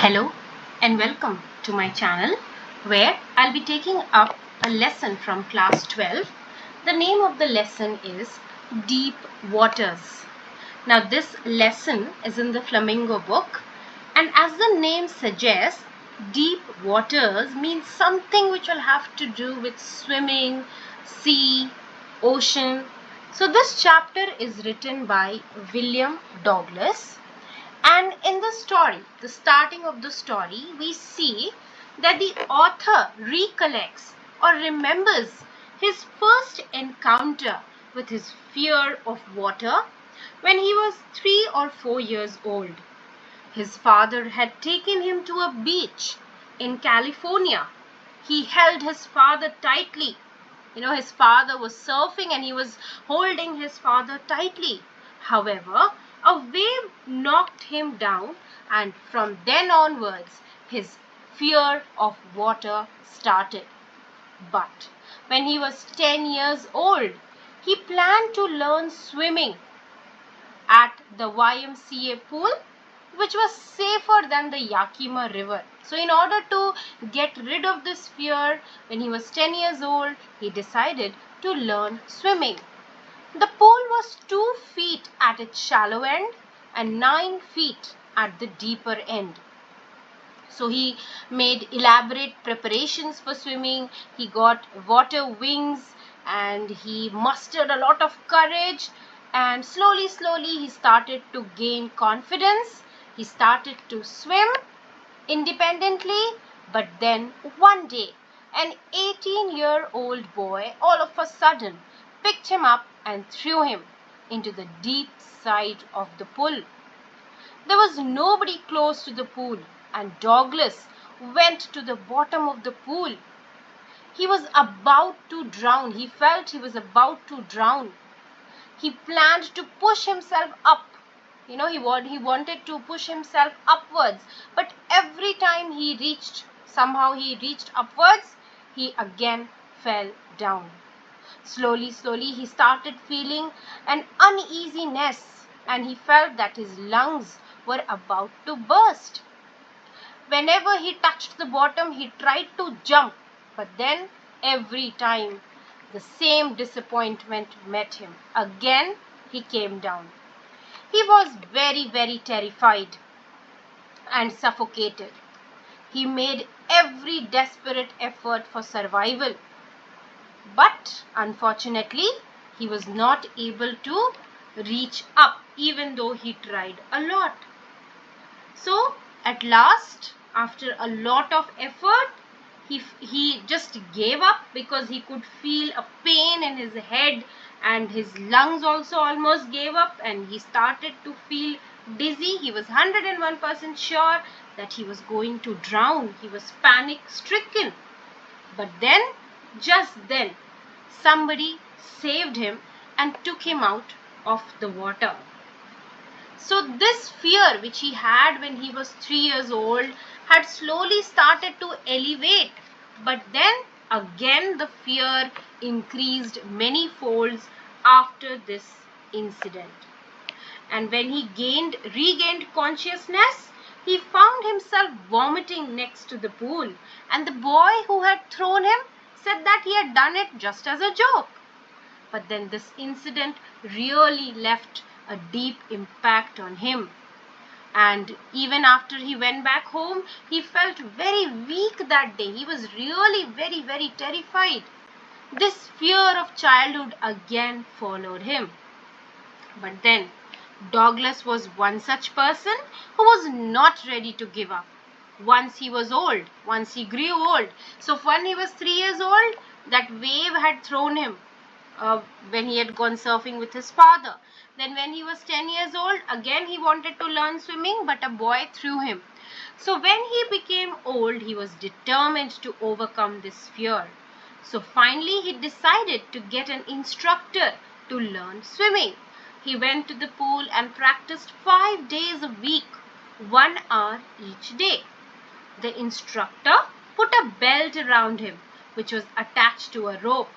Hello and welcome to my channel where I'll be taking up a lesson from class 12. The name of the lesson is Deep Waters. Now this lesson is in the Flamingo book, and as the name suggests, deep waters means something which will have to do with swimming, sea, ocean. So this chapter is written by William Douglas, and in the story, the starting of the story, we see that the author recollects or remembers his first encounter with his fear of water when he was 3 or 4 years old. His father had taken him to a beach in California. He held his father tightly. His father was surfing and he was holding his father tightly. However, a wave knocked him down, and from then onwards, his fear of water started. But when he was 10 years old, he planned to learn swimming at the YMCA pool, which was safer than the Yakima River. So in order to get rid of this fear, when he was 10 years old, he decided to learn swimming. The pool was 2 feet at its shallow end and 9 feet at the deeper end. So he made elaborate preparations for swimming. He got water wings and he mustered a lot of courage, and slowly he started to gain confidence. He started to swim independently, but then one day an 18-year-old boy all of a sudden picked him up and threw him into the deep side of the pool. There was nobody close to the pool, and Douglas went to the bottom of the pool. He was about to drown. He felt he was about to drown. He planned to push himself up. He wanted to push himself upwards, but every time he reached upwards, he again fell down. Slowly he started feeling an uneasiness, and he felt that his lungs were about to burst. Whenever he touched the bottom, he tried to jump, but then every time the same disappointment met him. Again, he came down. He was very terrified and suffocated. He made every desperate effort for survival. But unfortunately, he was not able to reach up, even though he tried a lot. So at last, after a lot of effort, he just gave up because he could feel a pain in his head, and his lungs also almost gave up, and he started to feel dizzy. He was 101% sure that he was going to drown. He was panic stricken. But just then, somebody saved him and took him out of the water. So this fear which he had when he was 3 years old had slowly started to elevate. But then again the fear increased many folds after this incident. And when he regained consciousness, he found himself vomiting next to the pool. And the boy who had thrown him said that he had done it just as a joke. But then this incident really left a deep impact on him. And even after he went back home, he felt very weak that day. He was really very terrified. This fear of childhood again followed him. But then Douglas was one such person who was not ready to give up. Once he grew old. So when he was 3 years old, that wave had thrown him when he had gone surfing with his father. Then when he was 10 years old, again he wanted to learn swimming, but a boy threw him. So when he became old, he was determined to overcome this fear. So finally he decided to get an instructor to learn swimming. He went to the pool and practiced 5 days a week, 1 hour each day. The instructor put a belt around him, which was attached to a rope.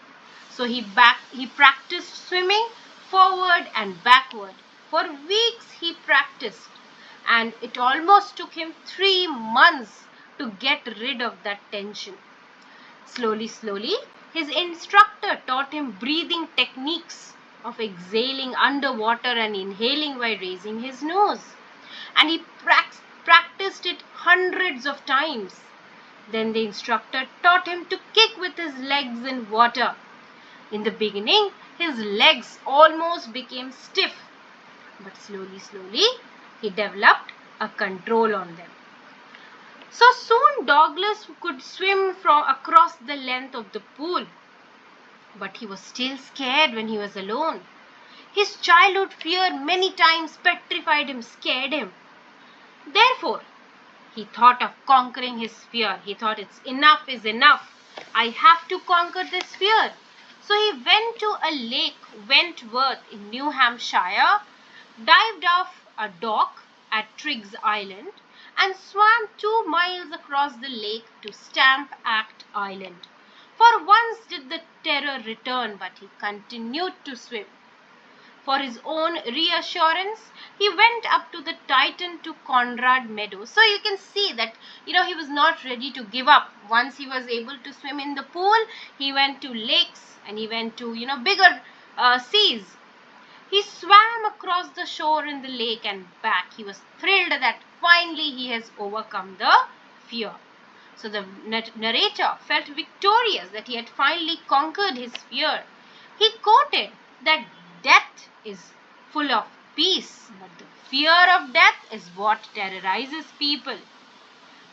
So he practiced swimming forward and backward. For weeks he practiced. and it almost took him 3 months to get rid of that tension. Slowly, his instructor taught him breathing techniques of exhaling underwater and inhaling while raising his nose. And he practiced it hundreds of times. Then the instructor taught him to kick with his legs in water. In the beginning, his legs almost became stiff, but slowly, he developed a control on them. So soon Douglas could swim from across the length of the pool, but he was still scared when he was alone. His childhood fear many times petrified him, scared him. Therefore, he thought of conquering his fear. He thought, it's enough is enough. I have to conquer this fear. So he went to a lake, Wentworth in New Hampshire, dived off a dock at Triggs Island, and swam 2 miles across the lake to Stamp Act Island. For once did the terror return, but he continued to swim. For his own reassurance, he went up to the Titan to Conrad Meadows. So you can see that, he was not ready to give up. Once he was able to swim in the pool, he went to lakes and he went to, bigger seas. He swam across the shore in the lake and back. He was thrilled that finally he has overcome the fear. So the narrator felt victorious that he had finally conquered his fear. He quoted that death is full of peace, but the fear of death is what terrorizes people.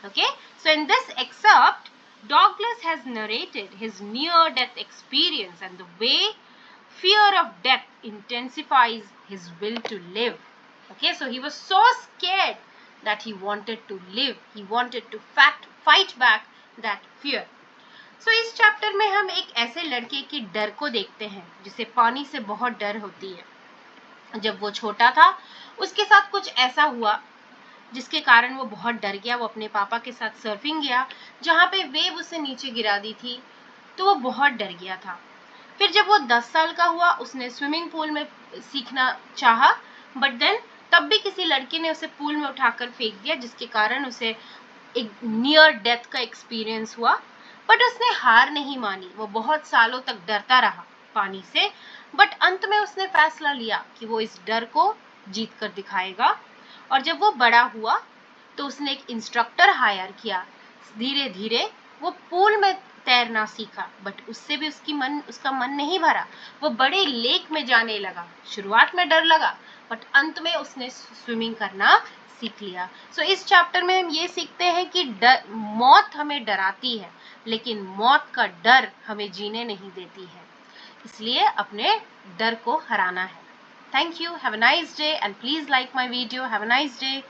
Okay, so in this excerpt, Douglas has narrated his near-death experience and the way fear of death intensifies his will to live. Okay, so he was so scared that he wanted to live. He wanted to fight back that fear. So इस chapter में हम एक ऐसे लड़के के डर को देखते हैं जिसे पानी से बहुत डर होती है। जब वो छोटा था, उसके साथ कुछ ऐसा हुआ जिसके कारण वो बहुत डर गया। वो अपने पापा के साथ सर्फिंग गया, जहाँ पे वेव उसे नीचे गिरा दी थी, तो वो बहुत डर गया था। फिर जब वो 10 साल का हुआ, उसने स्विमिंग पूल में सीखना चाहा, बट देन तब भी किसी लड़के ने उसे पूल में उठाकर फेंक दिया, जिसके कारण उसे एक नियर डेथ का एक्सपीरियंस हुआ। बट उसने हार नहीं मानी, वो बहुत सालों तक डरता रहा पानी से, बट अंत में उसने फैसला लिया कि वो इस डर को जीत कर दिखाएगा। और जब वो बड़ा हुआ तो उसने एक इंस्ट्रक्टर हायर किया। धीरे धीरे वो पूल में तैरना सीखा, बट उससे भी उसका मन नहीं भरा। वो बड़े लेक में जाने लगा। शुरुआत में डर लगा, बट अंत में उसने स्विमिंग करना सीख लिया। सो इस चैप्टर में हम ये सीखते हैं कि मौत हमें डराती है, लेकिन मौत का डर हमें जीने नहीं देती है। इसलिए अपने डर को हराना है। Thank you. Have a nice day and please like my video. Have a nice day.